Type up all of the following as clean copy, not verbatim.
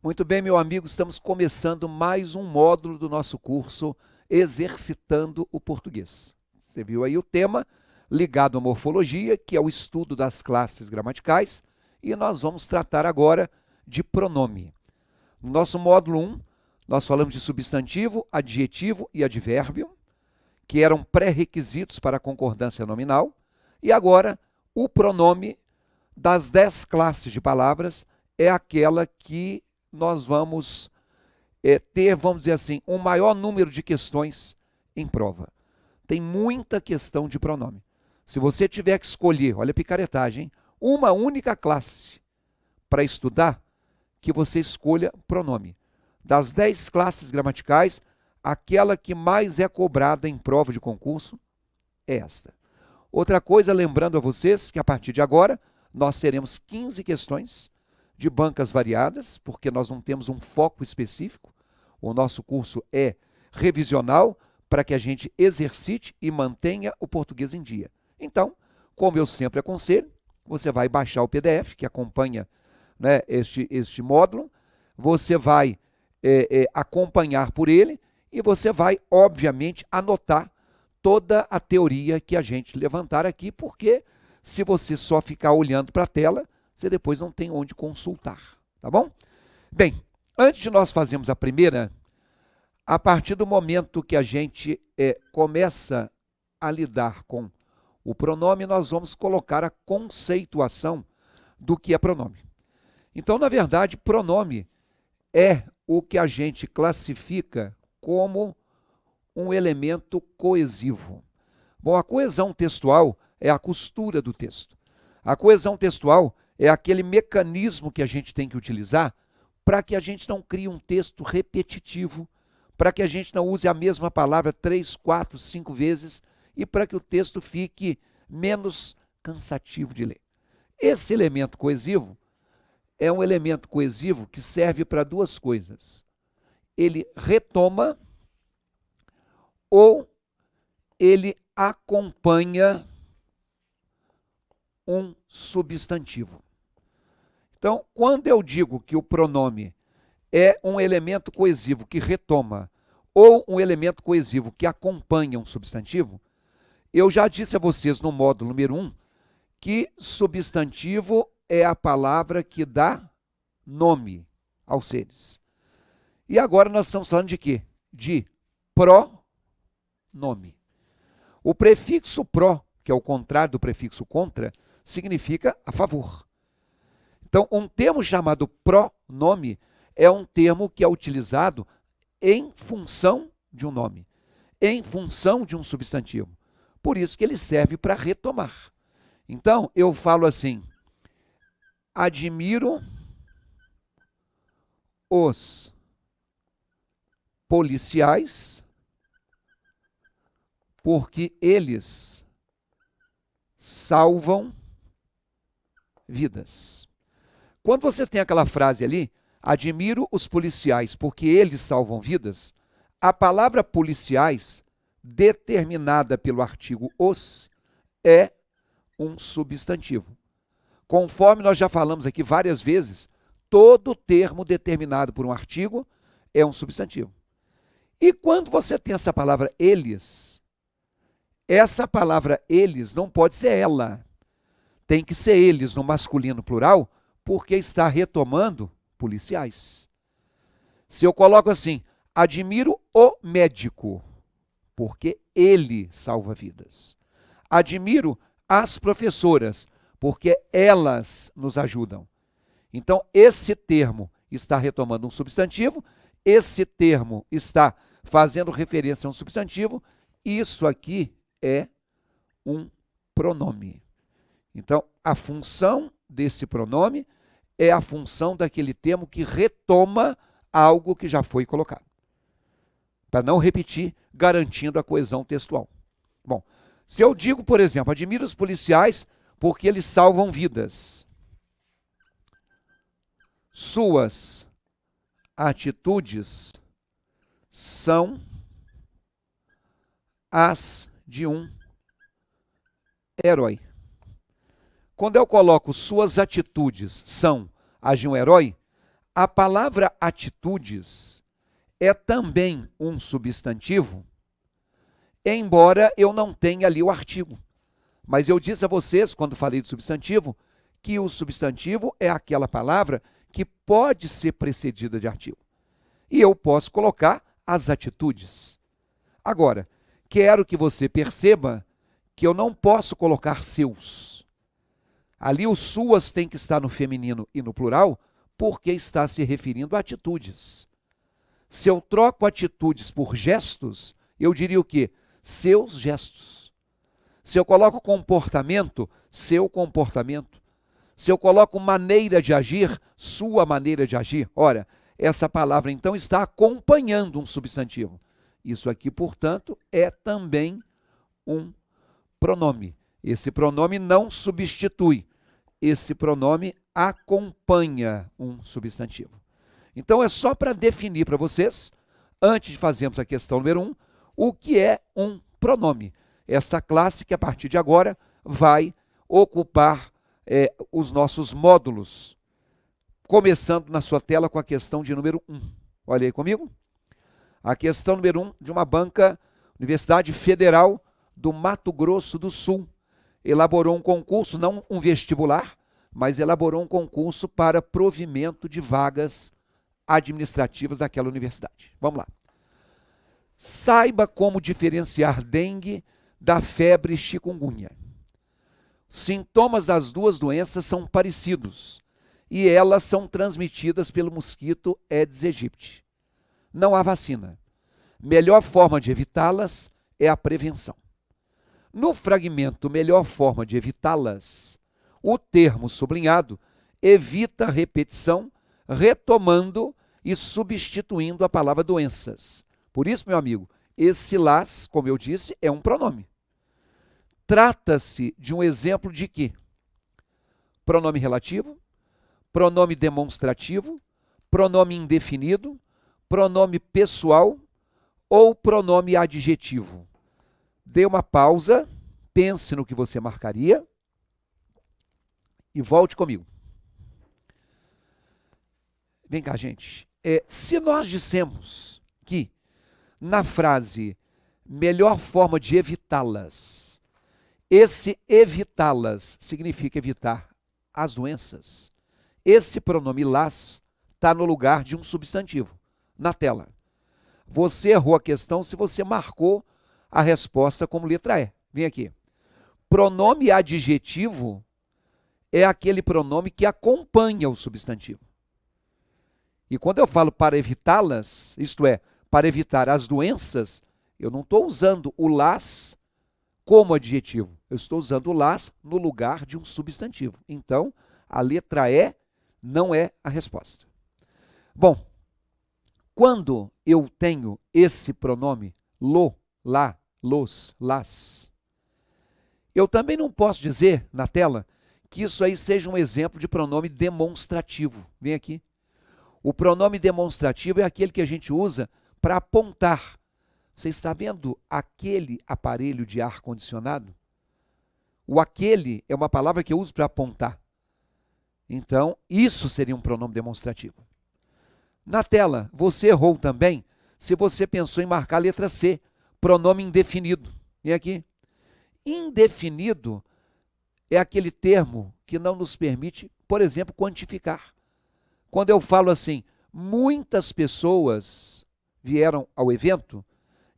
Muito bem, meu amigo, estamos começando mais um módulo do nosso curso Exercitando o Português. Você viu aí o tema ligado à morfologia, que é o estudo das classes gramaticais, e nós vamos tratar agora de pronome. No nosso módulo 1, nós falamos de substantivo, adjetivo e advérbio, que eram pré-requisitos para a concordância nominal, e agora o pronome das 10 classes de palavras é aquela que nós vamos ter, vamos dizer assim, um maior número de questões em prova. Tem muita questão de pronome. Se você tiver que escolher, olha a picaretagem, hein? Uma única classe para estudar, que você escolha pronome. Das 10 classes gramaticais, aquela que mais é cobrada em prova de concurso é esta. Outra coisa, lembrando a vocês que a partir de agora, nós teremos 15 questões de bancas variadas, porque nós não temos um foco específico. O nosso curso é revisional para que a gente exercite e mantenha o português em dia. Então, como eu sempre aconselho, você vai baixar o PDF que acompanha, né, este módulo, você vai acompanhar por ele e você vai, obviamente, anotar toda a teoria que a gente levantar aqui, porque se você só ficar olhando para a tela, você depois não tem onde consultar, tá bom? Bem, antes de nós fazermos a primeira, a partir do momento que a gente começa a lidar com o pronome, nós vamos colocar a conceituação do que é pronome. Então, na verdade, pronome é o que a gente classifica como um elemento coesivo. Bom, a coesão textual é a costura do texto. A coesão textual é aquele mecanismo que a gente tem que utilizar para que a gente não crie um texto repetitivo, para que a gente não use a mesma palavra 3, 4, 5 vezes e para que o texto fique menos cansativo de ler. Esse elemento coesivo é um elemento coesivo que serve para duas coisas. Ele retoma ou ele acompanha um substantivo. Então, quando eu digo que o pronome é um elemento coesivo que retoma ou um elemento coesivo que acompanha um substantivo, eu já disse a vocês no módulo número 1 que substantivo é a palavra que dá nome aos seres. E agora nós estamos falando de quê? De pronome. O prefixo pró, que é o contrário do prefixo contra, significa a favor. Então, um termo chamado pronome é um termo que é utilizado em função de um nome, em função de um substantivo. Por isso que ele serve para retomar. Então, eu falo assim: admiro os policiais porque eles salvam vidas. Quando você tem aquela frase ali, admiro os policiais porque eles salvam vidas, a palavra policiais, determinada pelo artigo os, é um substantivo. Conforme nós já falamos aqui várias vezes, todo termo determinado por um artigo é um substantivo. E quando você tem essa palavra eles, essa palavra eles não pode ser ela. Tem que ser eles no masculino plural, porque está retomando policiais. Se eu coloco assim, admiro o médico, porque ele salva vidas. Admiro as professoras, porque elas nos ajudam. Então, esse termo está retomando um substantivo, esse termo está fazendo referência a um substantivo, isso aqui é um pronome. Então, a função desse pronome é a função daquele termo que retoma algo que já foi colocado. Para não repetir, garantindo a coesão textual. Bom, se eu digo, por exemplo, admiro os policiais porque eles salvam vidas. Suas atitudes são as de um herói. Quando eu coloco suas atitudes são as de um herói, A palavra atitudes é também um substantivo, embora eu não tenha ali o artigo. Mas eu disse a vocês, quando falei de substantivo, que o substantivo é aquela palavra que pode ser precedida de artigo. E eu posso colocar as atitudes. Agora, quero que você perceba que eu não posso colocar seus. Ali o suas tem que estar no feminino e no plural, porque está se referindo a atitudes. Se eu troco atitudes por gestos, eu diria o quê? Seus gestos. Se eu coloco comportamento, seu comportamento. Se eu coloco maneira de agir, sua maneira de agir. Ora, essa palavra então está acompanhando um substantivo. Isso aqui, portanto, é também um pronome. Esse pronome não substitui. Esse pronome acompanha um substantivo. Então é só para definir para vocês, antes de fazermos a questão número 1, o que é um pronome. Esta classe que a partir de agora vai ocupar os nossos módulos, começando na sua tela com a questão de número 1. Olha aí comigo. A questão número 1 de uma banca, Universidade Federal do Mato Grosso do Sul. Elaborou um concurso, não um vestibular, mas elaborou um concurso para provimento de vagas administrativas daquela universidade. Vamos lá. Saiba como diferenciar dengue da febre chikungunya. Sintomas das duas doenças são parecidos e elas são transmitidas pelo mosquito Aedes aegypti. Não há vacina. Melhor forma de evitá-las é a prevenção. No fragmento melhor forma de evitá-las, o termo sublinhado evita a repetição, retomando e substituindo a palavra doenças. Por isso, meu amigo, esse las, como eu disse, é um pronome. Trata-se de um exemplo de quê? Pronome relativo, pronome demonstrativo, pronome indefinido, pronome pessoal ou pronome adjetivo. Dê uma pausa, pense no que você marcaria e volte comigo. Vem cá, gente. Se nós dissemos que na frase melhor forma de evitá-las, esse evitá-las significa evitar as doenças. Esse pronome las está no lugar de um substantivo, na tela. Você errou a questão se você marcou a resposta como letra E. Vem aqui. Pronome adjetivo é aquele pronome que acompanha o substantivo. E quando eu falo para evitá-las, isto é, para evitar as doenças, eu não estou usando o las como adjetivo. Eu estou usando o las no lugar de um substantivo. Então, a letra E não é a resposta. Bom, quando eu tenho esse pronome lo, lá, los, las, eu também não posso dizer na tela que isso aí seja um exemplo de pronome demonstrativo. Vem aqui. O pronome demonstrativo é aquele que a gente usa para apontar. Você está vendo aquele aparelho de ar-condicionado? O aquele é uma palavra que eu uso para apontar. Então, isso seria um pronome demonstrativo. Na tela, você errou também se você pensou em marcar a letra C, pronome indefinido. E aqui, indefinido é aquele termo que não nos permite, por exemplo, quantificar. Quando eu falo assim, muitas pessoas vieram ao evento,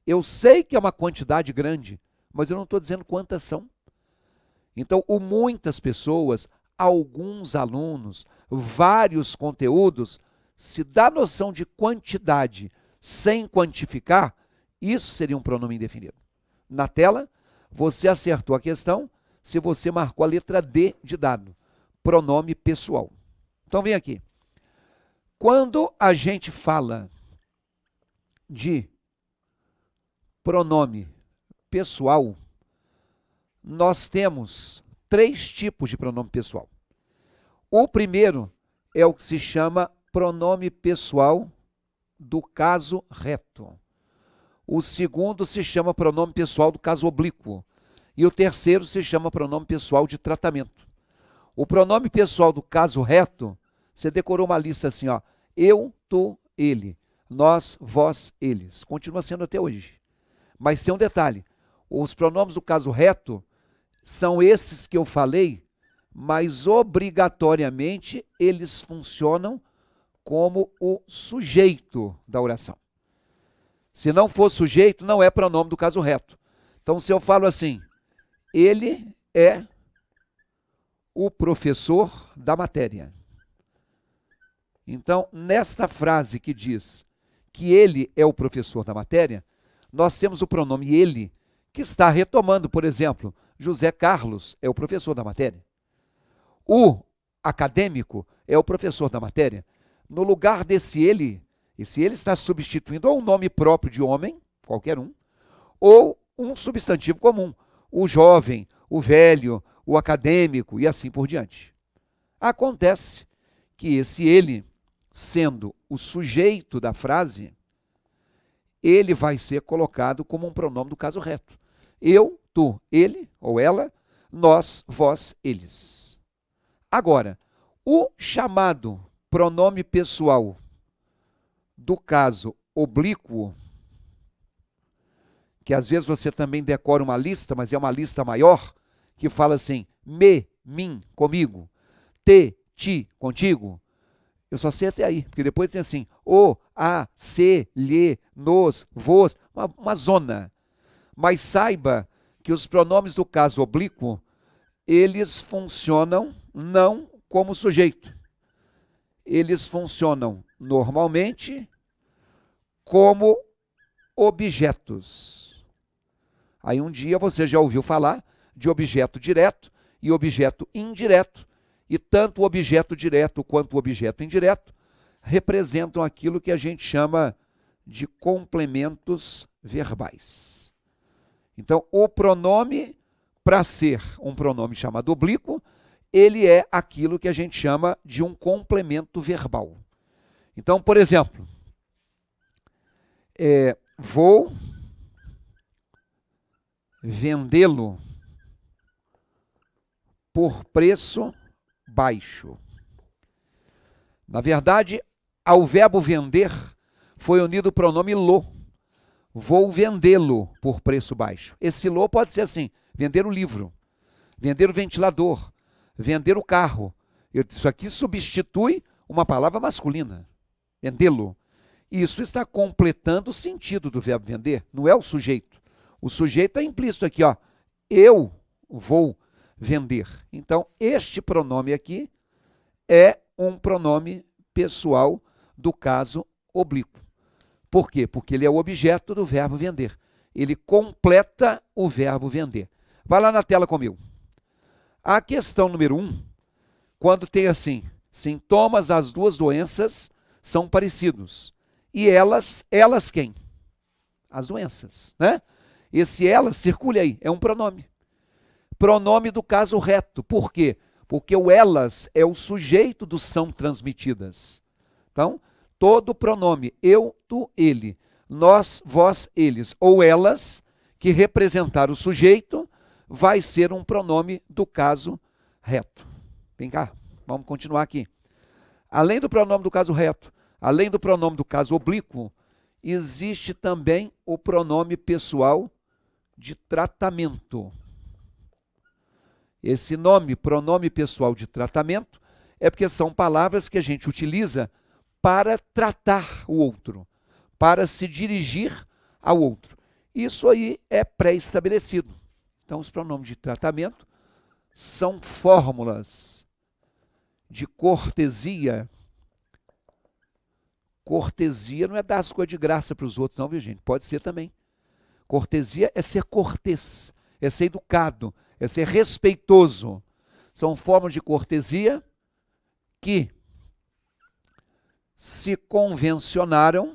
eu sei que é uma quantidade grande, mas eu não estou dizendo quantas são. Então, o muitas pessoas, alguns alunos, vários conteúdos, se dá noção de quantidade sem quantificar, isso seria um pronome indefinido. Na tela, você acertou a questão se você marcou a letra D de dado, pronome pessoal. Então, vem aqui. Quando a gente fala de pronome pessoal, nós temos 3 tipos de pronome pessoal. O primeiro é o que se chama pronome pessoal do caso reto. O segundo se chama pronome pessoal do caso oblíquo. E o terceiro se chama pronome pessoal de tratamento. O pronome pessoal do caso reto, você decorou uma lista assim, ó, Eu, tu, ele. Nós, vós, eles. Continua sendo até hoje. Mas tem um detalhe. Os pronomes do caso reto são esses que eu falei, mas obrigatoriamente eles funcionam como o sujeito da oração. Se não for sujeito, não é pronome do caso reto. Então, se eu falo assim, ele é o professor da matéria. Então, nesta frase que diz que ele é o professor da matéria, nós temos o pronome ele, que está retomando, por exemplo, José Carlos é o professor da matéria. O acadêmico é o professor da matéria. No lugar desse ele, esse ele está substituindo ou um nome próprio de homem, qualquer um, ou um substantivo comum, o jovem, o velho, o acadêmico e assim por diante. Acontece que esse ele, sendo o sujeito da frase, ele vai ser colocado como um pronome do caso reto. Eu, tu, ele ou ela, nós, vós, eles. Agora, o chamado pronome pessoal do caso oblíquo, que às vezes você também decora uma lista, mas é uma lista maior, que fala assim, me, mim, comigo, te, ti, contigo. Eu só sei até aí, porque depois tem assim, o, a, se, lhe, nos, vos, uma zona. Mas saiba que os pronomes do caso oblíquo, eles funcionam não como sujeito. Eles funcionam normalmente como objetos. Aí um dia você já ouviu falar de objeto direto e objeto indireto, e tanto o objeto direto quanto o objeto indireto representam aquilo que a gente chama de complementos verbais. Então, o pronome, para ser um pronome chamado oblíquo, ele é aquilo que a gente chama de um complemento verbal. Então, por exemplo, vou vendê-lo por preço baixo. Na verdade, ao verbo vender foi unido o pronome lo. Vou vendê-lo por preço baixo. Esse lo pode ser assim, vender o livro, vender o ventilador, vender o carro. Isso aqui substitui uma palavra masculina, vendê-lo. Isso está completando o sentido do verbo vender, não é o sujeito. O sujeito é implícito aqui, ó. Eu vou vender. Então, este pronome aqui é um pronome pessoal do caso oblíquo. Por quê? Porque ele é o objeto do verbo vender. Ele completa o verbo vender. Vai lá na tela comigo. A questão número 1, quando tem assim, sintomas das duas doenças são parecidos. E elas quem? As doenças, né? Esse elas, circule aí, é um pronome. Pronome do caso reto. Por quê? Porque o elas é o sujeito do são transmitidas. Então, todo pronome, eu, tu, ele, nós, vós, eles, ou elas, que representar o sujeito, vai ser um pronome do caso reto. Vem cá, vamos continuar aqui. Além do pronome do caso reto, além do pronome do caso oblíquo, existe também o pronome pessoal de tratamento. Esse nome, pronome pessoal de tratamento, é porque são palavras que a gente utiliza para tratar o outro, para se dirigir ao outro. Isso aí é pré-estabelecido. Então, os pronomes de tratamento são fórmulas de cortesia. Cortesia não é dar as coisas de graça para os outros, não, viu, gente? Pode ser também. Cortesia é ser cortês, é ser educado, é ser respeitoso. São formas de cortesia que se convencionaram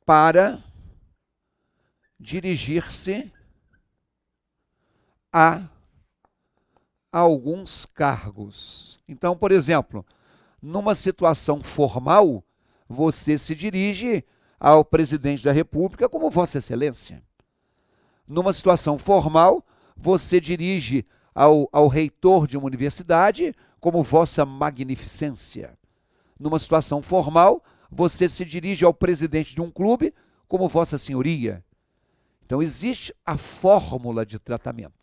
para dirigir-se a alguns cargos. Então, por exemplo, numa situação formal, você se dirige ao presidente da República como Vossa Excelência. Numa situação formal, você dirige ao reitor de uma universidade como vossa magnificência. Numa situação formal, você se dirige ao presidente de um clube como vossa senhoria. Então, existe a fórmula de tratamento.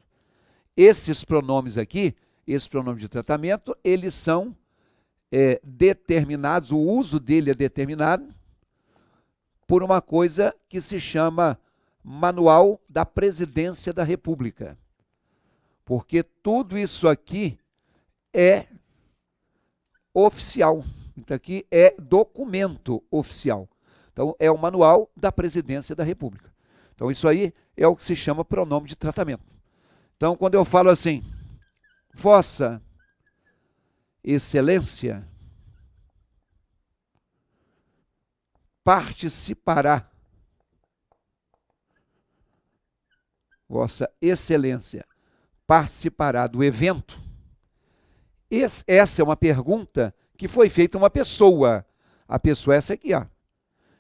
Esses pronomes aqui, esse pronome de tratamento, eles são determinados, o uso dele é determinado por uma coisa que se chama Manual da Presidência da República. Porque tudo isso aqui é oficial. Então, aqui é documento oficial. Então, é o Manual da Presidência da República. Então, isso aí é o que se chama pronome de tratamento. Então, quando eu falo assim, Vossa Excelência participará, Vossa Excelência participará do evento. Essa é uma pergunta que foi feita a uma pessoa. A pessoa é essa aqui, ó.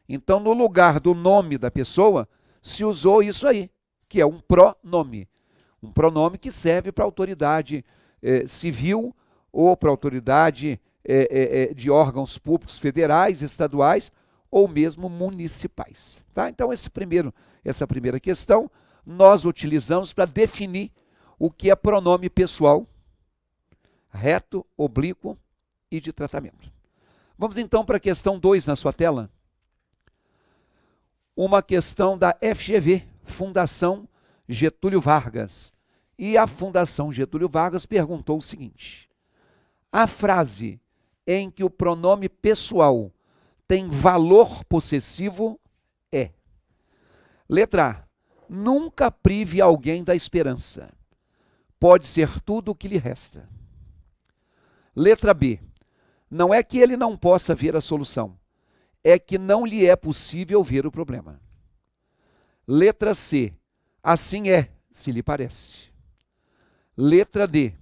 Então, no lugar do nome da pessoa, se usou isso aí, que é um pronome. Um pronome que serve para a autoridade civil ou para a autoridade de órgãos públicos federais, estaduais ou mesmo municipais. Tá? Então, essa primeira questão nós utilizamos para definir o que é pronome pessoal, reto, oblíquo e de tratamento. Vamos então para a questão 2 na sua tela. Uma questão da FGV, Fundação Getúlio Vargas. E a Fundação Getúlio Vargas perguntou o seguinte: a frase em que o pronome pessoal tem valor possessivo é: letra A, nunca prive alguém da esperança. Pode ser tudo o que lhe resta. Letra B, não é que ele não possa ver a solução, é que não lhe é possível ver o problema. Letra C, assim é, se lhe parece. Letra D,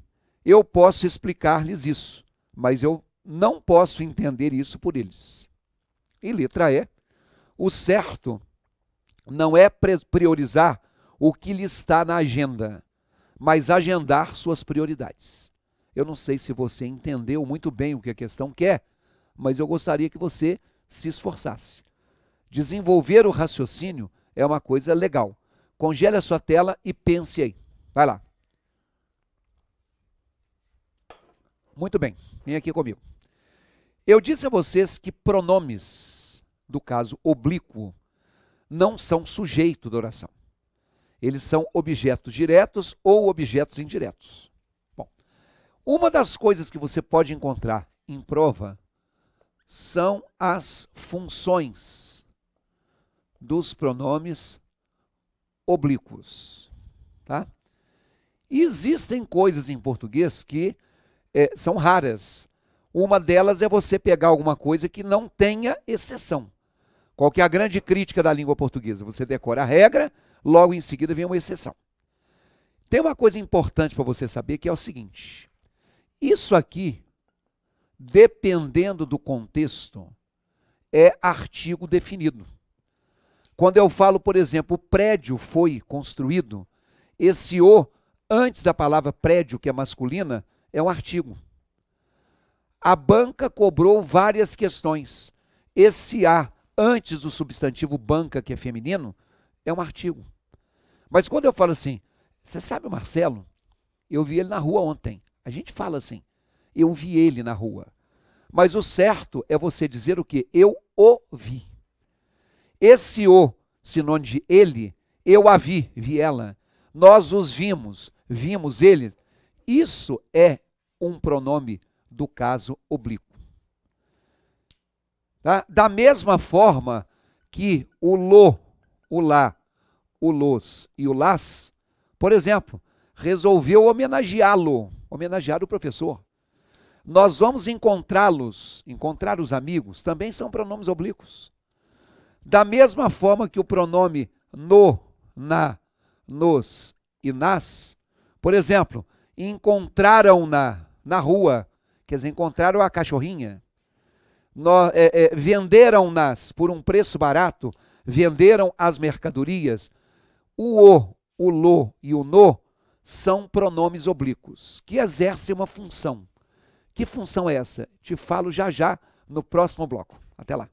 eu posso explicar-lhes isso, mas eu não posso entender isso por eles. E letra E, o certo não é priorizar o que lhe está na agenda, mas agendar suas prioridades. Eu não sei se você entendeu muito bem o que a questão quer, mas eu gostaria que você se esforçasse. Desenvolver o raciocínio é uma coisa legal. Congele a sua tela e pense aí. Vai lá. Muito bem, vem aqui comigo. Eu disse a vocês que pronomes, do caso oblíquo, não são sujeito da oração. Eles são objetos diretos ou objetos indiretos. Bom, uma das coisas que você pode encontrar em prova são as funções dos pronomes oblíquos. Tá? E existem coisas em português que são raras. Uma delas é você pegar alguma coisa que não tenha exceção. Qual que é a grande crítica da língua portuguesa? Você decora a regra, logo em seguida vem uma exceção. Tem uma coisa importante para você saber, que é o seguinte: isso aqui, dependendo do contexto, é artigo definido. Quando eu falo, por exemplo, o prédio foi construído, esse o, antes da palavra prédio, que é masculina, é um artigo. A banca cobrou várias questões. Esse a, antes do substantivo banca, que é feminino, é um artigo. Mas quando eu falo assim, você sabe o Marcelo? Eu vi ele na rua ontem. A gente fala assim, eu vi ele na rua. Mas o certo é você dizer o quê? Eu o vi. Esse o, sinônimo de ele, eu a vi, vi ela. Nós os vimos, vimos ele. Isso é um pronome do caso oblíquo. Tá? Da mesma forma que o lo, o lá, o los e o las, por exemplo, resolveu homenageá-lo, homenagear o professor. Nós vamos encontrá-los, encontrar os amigos, também são pronomes oblíquos. Da mesma forma que o pronome no, na, nos e nas, por exemplo, encontraram-na na rua, quer dizer, encontraram a cachorrinha. Venderam-nas por um preço barato, venderam as mercadorias. O lo e o no são pronomes oblíquos, que exercem uma função Que função é essa? Te falo já já no próximo bloco. Até lá.